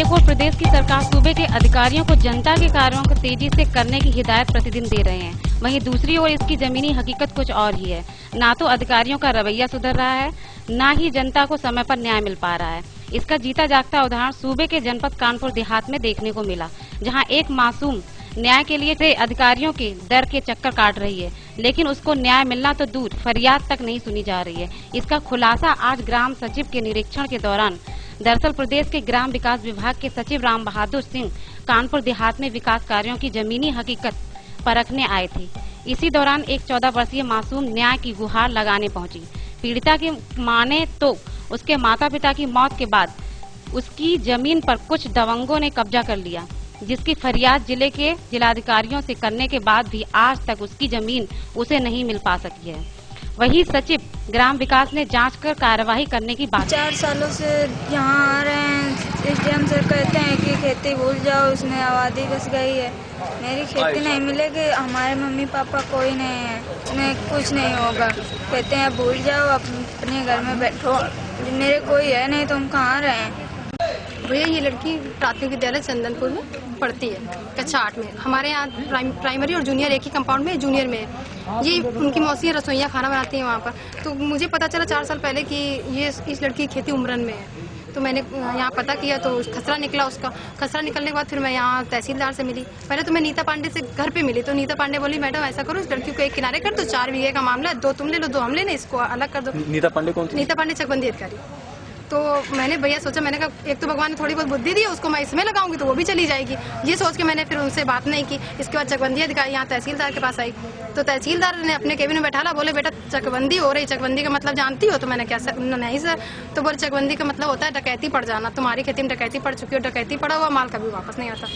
एक और प्रदेश की सरकार सूबे के अधिकारियों को जनता के कार्यों को तेजी से करने की हिदायत प्रतिदिन दे रहे हैं, वहीं दूसरी ओर इसकी जमीनी हकीकत कुछ और ही है। ना तो अधिकारियों का रवैया सुधर रहा है, ना ही जनता को समय पर न्याय मिल पा रहा है। इसका जीता जागता उदाहरण सूबे के जनपद कानपुर देहात में देखने को मिला, जहाँ एक मासूम न्याय के लिए से अधिकारियों के दर के चक्कर काट रही है, लेकिन उसको न्याय मिलना तो दूर, फरियाद तक नहीं सुनी जा रही है। इसका खुलासा आज ग्राम सचिव के निरीक्षण के दौरान दरअसल प्रदेश के ग्राम विकास विभाग के सचिव राम बहादुर सिंह कानपुर देहात में विकास कार्यों की जमीनी हकीकत परखने आए थे। इसी दौरान एक 14 वर्षीय मासूम न्याय की गुहार लगाने पहुंची। पीड़िता की माने तो उसके माता पिता की मौत के बाद उसकी जमीन पर कुछ दबंगों ने कब्जा कर लिया, जिसकी फरियाद जिले के जिलाधिकारियों से करने के बाद भी आज तक उसकी जमीन उसे नहीं मिल पा सकी है। वही सचिव ग्राम विकास ने जांच कर कार्यवाही करने की बात। 4 सालों से यहाँ आ रहे हैं, एसडीएम सर कहते हैं कि खेती भूल जाओ, उसमें आबादी बस गई है, मेरी खेती नहीं मिलेगी, हमारे मम्मी पापा कोई नहीं है, उसमें कुछ नहीं होगा। कहते हैं भूल जाओ, अपने घर में बैठो, मेरे कोई है नहीं, तुम कहाँ रहे हैं। भैया ये लड़की प्राथमिक विद्यालय चंदनपुर में पढ़ती है, कक्षा 8 में। हमारे यहाँ प्राइमरी और जूनियर एक ही कंपाउंड में, जूनियर में ये उनकी मौसी रसोइयाँ खाना बनाती हैं वहाँ पर। तो मुझे पता चला 4 साल पहले कि ये इस लड़की की खेती उमरन में है। तो मैंने यहाँ पता किया तो खसरा निकला उसका। खसरा निकलने के बाद फिर मैं यहाँ तहसीलदार से मिली। पहले तो मैं नीता पांडे से घर पे मिली, तो नीता पांडे बोली मैडम ऐसा करो, इस लड़की को एक किनारे कर दो, 4 बीघे का मामला है, 2 तुम ले लो, 2 हम ले लें, इसको अलग कर दो। नीता पांडे कौन? नीता पांडे चकबंदी अधिकारी। तो मैंने भैया सोचा, मैंने कहा एक तो भगवान ने थोड़ी बहुत बुद्धि दी है, उसको मैं इसमें लगाऊंगी तो वो भी चली जाएगी। ये सोच के मैंने फिर उनसे बात नहीं की। इसके बाद चकबंदी अधिकारी यहाँ तहसीलदार के पास आई, तो तहसीलदार ने अपने केबिन में बैठाला, बोले बेटा चकबंदी हो रही, चकबंदी का मतलब जानती हो? तो मैंने क्या सर, नहीं सर। तो बोले चकबंदी का मतलब होता है डकैती पड़ जाना, तुम्हारी खेती में डकैती पड़ चुकी हो, डकैती पड़ा हुआ माल कभी वापस नहीं आता।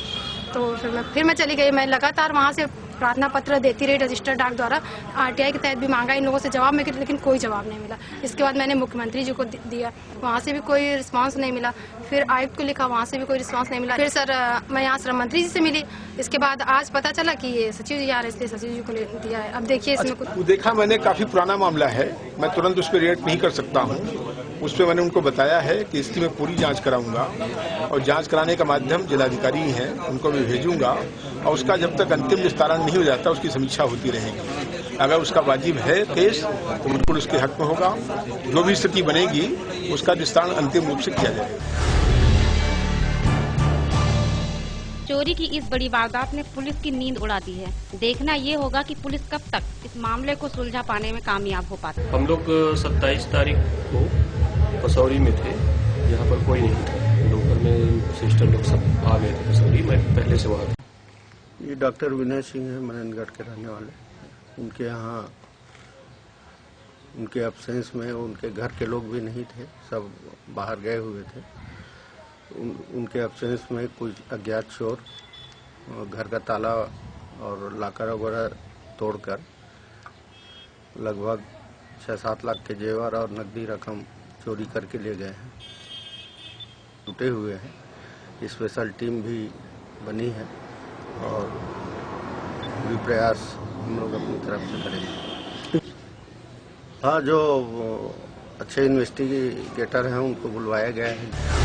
तो फिर मैं चली गई। मैं लगातार वहाँ से प्रार्थना पत्र देती रही रजिस्टर्ड डाक द्वारा, आरटीआई के तहत भी मांगा इन लोगों से जवाब में, लेकिन कोई जवाब नहीं मिला। इसके बाद मैंने मुख्यमंत्री जी को दिया, वहाँ से भी कोई रिस्पांस नहीं मिला। फिर आयुक्त को लिखा, वहाँ से भी कोई रिस्पांस नहीं मिला। फिर सर मैं यहाँ श्रम मंत्री जी से मिली। इसके बाद आज पता चला कि ये सचिव जी आ रहे थे, सचिव जी को दिया है। अब देखिए इसमें कुछ देखा मैंने, काफी पुराना मामला है, मैं तुरंत उस पर रिएक्ट नहीं कर सकता हूँ। उस पर मैंने उनको बताया है कि इसकी मैं पूरी जांच कराऊंगा, और जांच कराने का माध्यम जिलाधिकारी हैं, उनको भी भेजूंगा, और उसका जब तक अंतिम निस्तारण नहीं हो जाता उसकी समीक्षा होती रहेगी। अगर उसका वाजिब है केस तो बिल्कुल उसके हक में होगा, जो भी स्थिति बनेगी उसका निस्तारण अंतिम रूप से किया जाएगा। चोरी की इस बड़ी वारदात ने पुलिस की नींद उड़ा दी है। देखना ये होगा कि पुलिस कब तक इस मामले को सुलझा पाने में कामयाब हो पाती है। हम लोग 27 तारीख को कसौरी में थे, यहाँ पर कोई नहीं था। लोकल में सिस्टर लोग सब आ गए थे कसौरी, मैं पहले से वहाँ था। ये डॉक्टर विनय सिंह है, मनेंद्रगढ़ के रहने वाले। उनके यहाँ उनके एब्सेंस में उनके घर के लोग भी नहीं थे, सब बाहर गए हुए थे। उनके एब्सेंस में कुछ अज्ञात चोर घर का ताला और लाकर वगैरह तोड़कर लगभग 6-7 लाख के जेवर और नकदी रकम चोरी करके ले गए हैं। टूटे हुए हैं। स्पेशल टीम भी बनी है और भी प्रयास हम लोग अपनी तरफ से करेंगे। हाँ, जो अच्छे इन्वेस्टिगेटर हैं उनको बुलवाया गया है।